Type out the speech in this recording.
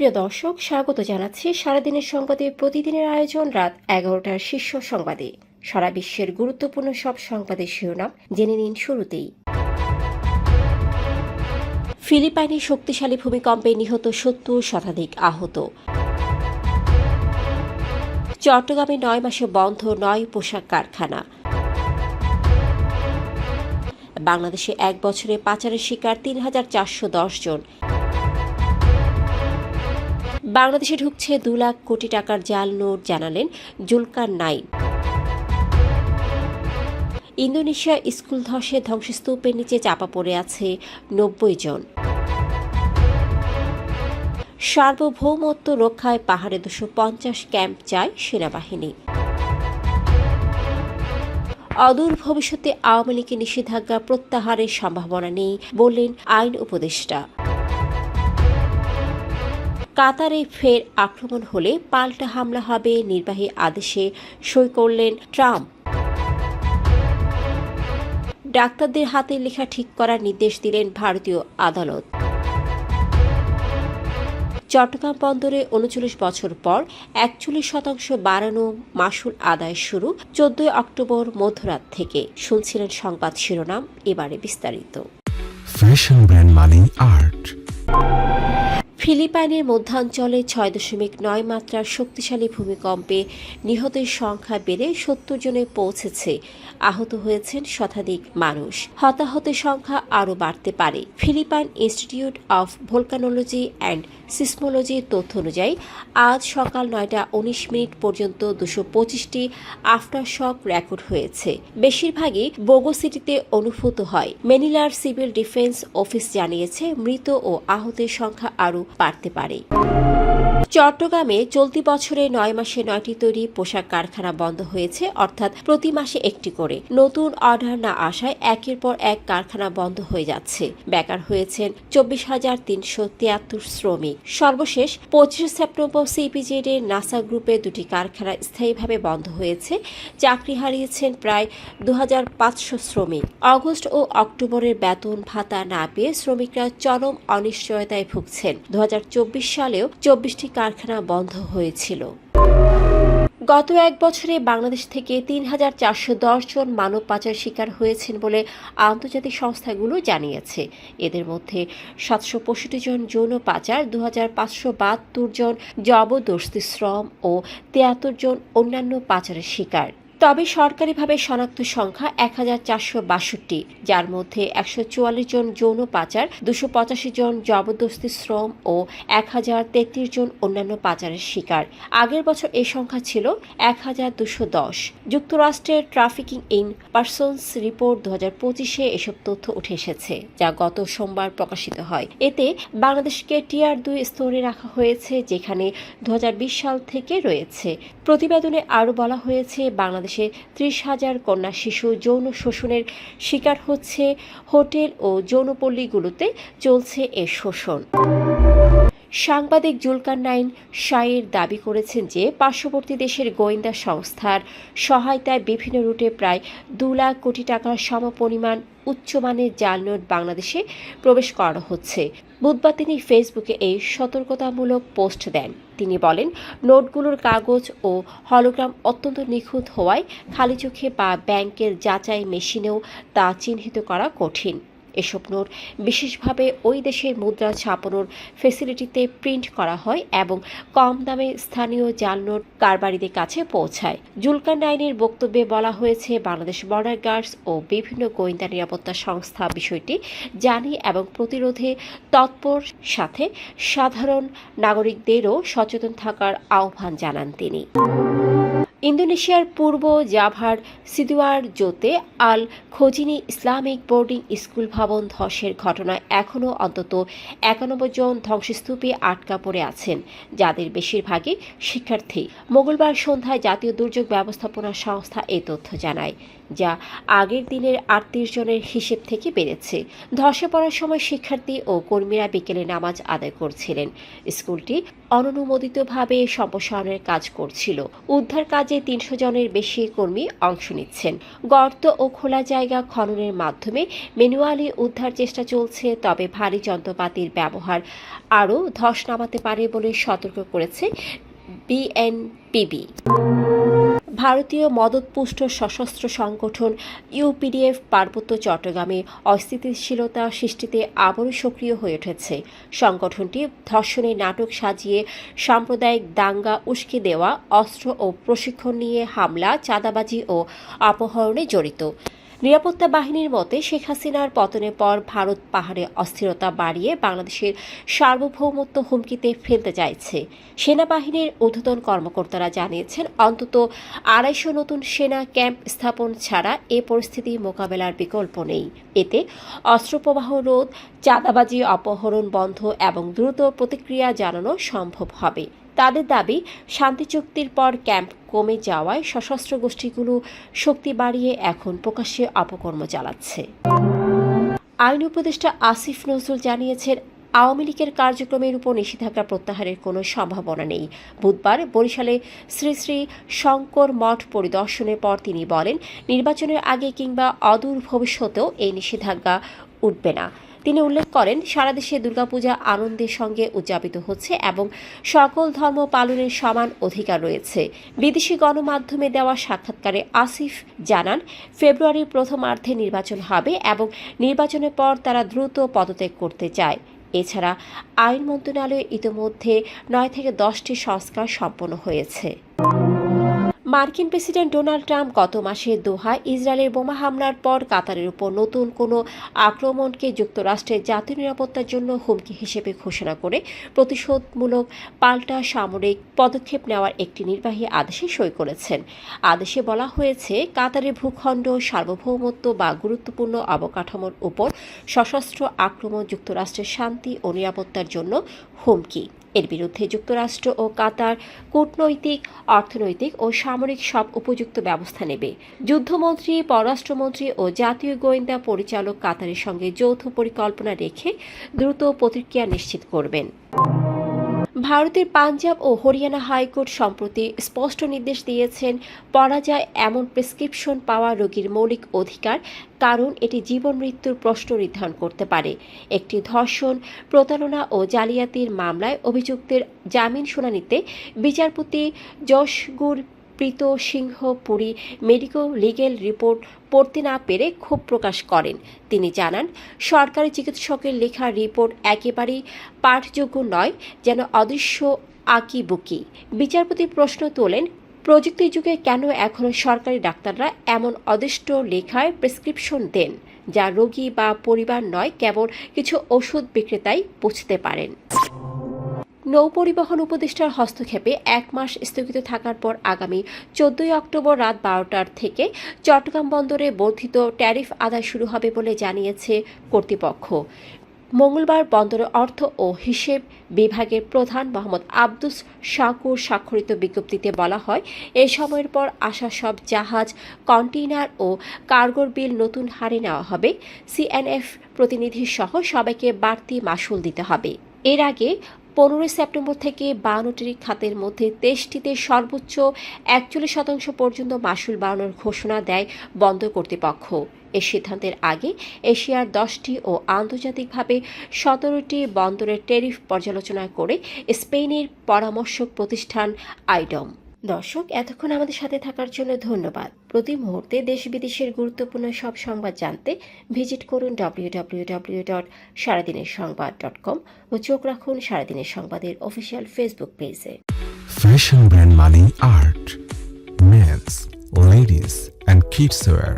প্রিয় দর্শক, স্বাগত জানাচ্ছি সারাদিনের সংবাদে প্রতিদিনের আয়োজন রাত 11টার শীর্ষ সংবাদে। সারা বিশ্বের গুরুত্বপূর্ণ সব সংবাদের শিরোনাম জেনে নিন শুরুতেই। ফিলিপাইনে শক্তিশালী ভূমিকম্পে নিহত 70, শতাধিক আহত। চট্টগ্রামে 9 মাসে বন্ধ 9 পোশাক কারখানা। বাংলাদেশে 1 বছরে পাচারের শিকার 3,410 জন। বাংলাদেশে ঢুকছে 2 লাখ কোটি টাকার জাল নোট, জানালেন জুলকারনাইন। ইন্দোনেশিয়া স্কুল ধসে ধ্বংসস্তূপের নিচে চাপা পড়ে আছে 90 জন। সার্বভৌমত্ব রক্ষায় পাহাড়ে 250 ক্যাম্প চায় সেনাবাহিনী। অদূর ভবিষ্যতে আওয়ামী লীগের নিষেধাজ্ঞা প্রত্যাহারের সম্ভাবনা নেই বললেন আইন উপদেষ্টা। কাতারে ফের আক্রমণ হলে পাল্টা হামলা হবে, নির্বাহী আদেশে সই করলেন ট্রাম্প। ডাক্তারদের হাতের লেখা ঠিক করার নির্দেশ দিলেন ভারতীয় আদালত। চট্টগ্রাম বন্দরে 39 বছর পর 41% বাড়ানো মাশুল আদায় শুরু 14 অক্টোবর মধ্যরাত থেকে। শুনছিলেন সংবাদ শিরোনাম, এবারে বিস্তারিত। ফ্যাশন ব্র্যান্ড মানে আর্ট। ফিলিপাইনের মধ্যাঞ্চলে 6.9 মাত্রার শক্তিশালী ভূমিকম্পে নিহতের সংখ্যা বেড়ে 70 জনে পৌঁছেছে। আহত হয়েছেন শতাধিক মানুষ। হতাহতের সংখ্যা আরও বাড়তে পারে। Philippine institute of volcanology and সিসমোলজির তথ্য অনুযায়ী আজ সকাল 9:19 পর্যন্ত 225টি আফটার শক রেকর্ড হয়েছে। বেশিরভাগই বোগো সিটিতে অনুভূত হয়। ম্যানিলার সিভিল ডিফেন্স অফিস জানিয়েছে মৃত ও আহতের সংখ্যা আরও বাড়তে পারে। চট্টগ্রামে চলতি বছরে 9 মাসে 9টি তৈরি পোশাক কারখানা বন্ধ হয়েছে, অর্থাৎ প্রতি মাসে একটি করে। নতুন অর্ডার না আসায় একের পর এক কারখানা বন্ধ হয়ে যাচ্ছে। বেকার হয়েছেন 24,373 শ্রমিক। সর্বশেষ 25 সেপ্টেম্বর সিপিজেড এর নাসা গ্রুপের 2টি কারখানা স্থায়ীভাবে বন্ধ হয়েছে। চাকরি হারিয়েছেন প্রায় 2,500 শ্রমিক। আগস্ট ও অক্টোবরের বেতন ভাতা না পেয়ে শ্রমিকরা চরম অনিশ্চয়তায় ভুগছেন। 2024 সালেও 24টি কারখানা বন্ধ হয়েছিল। গত 1 বছরে বাংলাদেশ থেকে 3,410 জন মানব পাচার শিকার হয়েছেন বলে আন্তর্জাতিক সংস্থাগুলো জানিয়েছে। এদের মধ্যে 765 জন যৌন পাচার, 2,572 জন জবরদস্তি শ্রম ও 73 জন অন্যান্য পাচারের শিকার। তবে সরকারিভাবে শনাক্ত সংখ্যা 1,462, যার মধ্যে 144 জন যৌন পাচার, 285 জন জবরদস্তি শ্রম ও 1,033 জন অন্যান্য পাচারের শিকার। আগের বছর এই সংখ্যা ছিল 1,210। যুক্তরাষ্ট্রের ট্রাফিকিং ইন পারসনস রিপোর্ট 2025-এ এসব তথ্য উঠে এসেছে, যা গত সোমবার প্রকাশিত হয়। এতে বাংলাদেশকে টিয়ার 2 স্তরে রাখা হয়েছে, যেখানে 2020 সাল থেকে রয়েছে। প্রতিবেদনে আরও বলা হয়েছে, বাংলাদেশে 30,000 কন্যা শিশু যৌন শোষণের শিকার হচ্ছে। হোটেল ও যৌনপল্লীগুলোতে চলছে এ শোষণ। সাংবাদিক জুলকারনাইন শায়ের দাবি করেছেন যে পার্শ্ববর্তী দেশের গোয়েন্দা সংস্থার সহায়তায় বিভিন্ন রুটে প্রায় 2 লাখ কোটি টাকার সমপরিমাণ উচ্চমানের জাল নোট বাংলাদেশে প্রবেশ করানো হচ্ছে। বুধবার তিনি ফেসবুকে এই সতর্কতামূলক পোস্ট দেন। তিনি বলেন, নোটগুলোর কাগজ ও হলোগ্রাম অত্যন্ত নিখুঁত হওয়ায় খালি চোখে বা ব্যাংকের যাচাই মেশিনেও তা চিহ্নিত করা কঠিন। এসব নোট বিশেষভাবে ওই দেশের মুদ্রা ছাপানোর ফ্যাসিলিটিতে প্রিন্ট করা হয় এবং কম দামে স্থানীয় জাল নোট কারবারিদের কাছে পৌঁছায়। জুলকারনাইনের বক্তব্যে বলা হয়েছে, বাংলাদেশ বর্ডার গার্ডস ও বিভিন্ন গোয়েন্দা নিরাপত্তা সংস্থা বিষয়টি জানে এবং প্রতিরোধে তৎপর, সাথে সাধারণ নাগরিকদেরও সচেতন থাকার আহ্বান জানান তিনি। ইন্দোনেশিয়ার পূর্ব জাভার সিদুয়ারজোতে আল খোজিনি ইসলামিক বোর্ডিং স্কুল ভবন ধসের ঘটনায় এখনও অন্তত 91 জন ধ্বংসস্তূপে আটকা পড়ে আছেন, যাদের বেশিরভাগই শিক্ষার্থী। মঙ্গলবার সন্ধ্যায় জাতীয় দুর্যোগ ব্যবস্থাপনা সংস্থা এ তথ্য জানায়। যা আগের দিনের ৩৮ জনের হিসেব থেকে বেড়েছে। ধসে পড়ার সময় শিক্ষার্থী ও কর্মীরা বিকেলে নামাজ আদায় করছিলেন। স্কুলটি অননুমোদিতভাবে সম্প্রসারণের কাজ করছিল। উদ্ধার কাজে ৩০০ জনের বেশি কর্মী অংশ নিচ্ছেন। গর্ত ও খোলা জায়গা খননের মাধ্যমে ম্যানুয়ালি উদ্ধার চেষ্টা চলছে, তবে ভারী যন্ত্রপাতির ব্যবহার আরও ধস নামাতে পারে বলে সতর্ক করেছে বিএনপিবি। ভারতীয় মদতপুষ্ট সশস্ত্র সংগঠন ইউপিডিএফ পার্বত্য চট্টগ্রামে অস্থিতিশীলতা সৃষ্টিতে আবারও সক্রিয় হয়ে উঠেছে। সংগঠনটি ধর্ষণের নাটক সাজিয়ে সাম্প্রদায়িক দাঙ্গা উস্কে দেওয়া, অস্ত্র ও প্রশিক্ষণ নিয়ে হামলা, চাঁদাবাজি ও অপহরণে জড়িত। নিরাপত্তা বাহিনীর মতে শেখ হাসিনার পতনের পর ভারত পাহাড়ে অস্থিরতা বাড়িয়ে বাংলাদেশের সার্বভৌমত্ব হুমকিতে ফেলতে চাইছে। সেনাবাহিনীর ঊর্ধ্বতন কর্মকর্তারা জানিয়েছেন, অন্তত ২৫০ নতুন সেনা ক্যাম্প স্থাপন ছাড়া এ পরিস্থিতি মোকাবেলার বিকল্প নেই। এতে অস্ত্রপ্রবাহ রোধ, চাঁদাবাজি, অপহরণ বন্ধ এবং দ্রুত প্রতিক্রিয়া জানানো সম্ভব হবে। তাদের দাবি, শান্তি চুক্তির পর ক্যাম্প কমে যাওয়ায় সশস্ত্র গোষ্ঠীগুলো শক্তি বাড়িয়ে এখন প্রকাশ্যে অপকর্ম চালাচ্ছে। আইন উপদেষ্টা আসিফ নজরুল জানিয়েছেন, আওয়ামী লীগের কার্যক্রমের উপর নিষেধাজ্ঞা প্রত্যাহারের কোনো সম্ভাবনা নেই। বুধবার বরিশালে শ্রী শ্রী শঙ্কর মঠ পরিদর্শনের পর তিনি বলেন, নির্বাচনের আগে কিংবা অদূর ভবিষ্যতেও এই নিষেধাজ্ঞা উঠবে না। তিনি উল্লেখ করেন, সারা দেশে দুর্গাপূজা আনন্দের সঙ্গে উদযাপিত হচ্ছে এবং সকল ধর্ম পালনের সমান অধিকার রয়েছে। বিদেশি গণমাধ্যমে দেওয়া সাক্ষাৎকারে আসিফ জানান, ফেব্রুয়ারির প্রথমার্ধে নির্বাচন হবে এবং নির্বাচনের পর তারা দ্রুত পদত্যাগ করতে চায়। এছাড়া আইন মন্ত্রণালয়ে ইতিমধ্যে ৯ থেকে ১০টি সংস্কার সম্পন্ন হয়েছে। মার্কিন প্রেসিডেন্ট ডোনাল্ড ট্রাম্প গত মাসে দোহায় ইসরায়েলের বোমা হামলার পর কাতারের উপর নতুন কোনো আক্রমণকে যুক্তরাষ্ট্রের জাতীয় নিরাপত্তার জন্য হুমকি হিসেবে ঘোষণা করে প্রতিশোধমূলক পাল্টা সামরিক পদক্ষেপ নেওয়ার একটি নির্বাহী আদেশে সই করেছেন। আদেশে বলা হয়েছে, কাতারের ভূখণ্ড, সার্বভৌমত্ব বা গুরুত্বপূর্ণ অবকাঠামোর উপর সশস্ত্র আক্রমণ যুক্তরাষ্ট্রের শান্তি ও নিরাপত্তার জন্য হুমকি। এর বিরুদ্ধে যুক্তরাষ্ট্র ও কাতার কূটনৈতিক, অর্থনৈতিক ও সামরিক সব উপযুক্ত ব্যবস্থা নেবে। যুদ্ধমন্ত্রী, পররাষ্ট্রমন্ত্রী ও জাতীয় গোয়েন্দা পরিচালক কাতারের সঙ্গে যৌথ পরিকল্পনা রেখে দ্রুত প্রতিক্রিয়া নিশ্চিত করবেন। ভারতের পাঞ্জাব ও হরিয়ানা হাইকোর্ট সম্প্রতি স্পষ্ট নির্দেশ দিয়েছেন, পরাজয় এমন প্রেসক্রিপশন পাওয়া রোগীর মৌলিক অধিকার, কারণ এটি জীবন মৃত্যুর প্রশ্ন নির্ধারণ করতে পারে। একটি ধর্ষণ, প্রতারণা ও জালিয়াতির মামলায় অভিযুক্তের জামিন শুনানিতে বিচারপতি যশগুর প্রীত সিংহ পুরী মেডিকেল লিগেল রিপোর্ট পড়তে না পেরে ক্ষোভ প্রকাশ করেন। তিনি জানান, সরকারি চিকিৎসকের লেখা রিপোর্ট একেবারেই পাঠযোগ্য নয়, যেন অদৃশ্য আঁকিবুকি। বিচারপতি প্রশ্ন তোলেন, প্রযুক্তির যুগে কেন এখনও সরকারি ডাক্তাররা এমন অদৃষ্ট লেখায় প্রেসক্রিপশন দেন, যা রোগী বা পরিবার নয়, কেবল কিছু ওষুধ বিক্রেতাই বুঝতে পারেন। নৌপরিবহন উপদেষ্টার হস্তক্ষেপে ১ মাস স্থগিত থাকার পর আগামী ১৪ অক্টোবর রাত ১২টার থেকে চট্টগ্রাম বন্দরে বর্ধিত ট্যারিফ আদায় শুরু হবে বলে জানিয়েছে কর্তৃপক্ষ। মঙ্গলবার বন্দরের অর্থ ও হিসেব বিভাগের প্রধান মোহাম্মদ আব্দুস শাকুর স্বাক্ষরিত বিজ্ঞপ্তিতে বলা হয়, এ সময়ের পর আসা সব জাহাজ, কন্টেইনার ও কার্গোর বিল নতুন হারে নেওয়া হবে। সিএনএফ প্রতিনিধি সহ সবাইকে বাড়তি মাশুল দিতে হবে। এর আগে ১৫ সেপ্টেম্বর থেকে ৫২টি খাতের মধ্যে ২৩টিতে সর্বোচ্চ ৪১% পর্যন্ত মাশুল বাড়ানোর ঘোষণা দেয় বন্দর কর্তৃপক্ষ। এই সিদ্ধান্তের আগে এশিয়ার 10টি ও আন্তর্জাতিকভাবে 17টি বন্দরের ট্যারিফ পর্যালোচনা করে স্পেনের পরামর্শক প্রতিষ্ঠান আইডম। দর্শক, এতক্ষণ আমাদের সাথে থাকার জন্য ধন্যবাদ। প্রতি মুহূর্তে দেশ বিদেশের গুরুত্বপূর্ণ সব সংবাদ জানতে ভিজিট করুন www.সারাদিনেরসংবাদ.com ও চোখ রাখুন সারাদিনের সংবাদের অফিসিয়াল ফেসবুক পেজে। Fashion brand Mani Art. Men's, ladies and kids wear.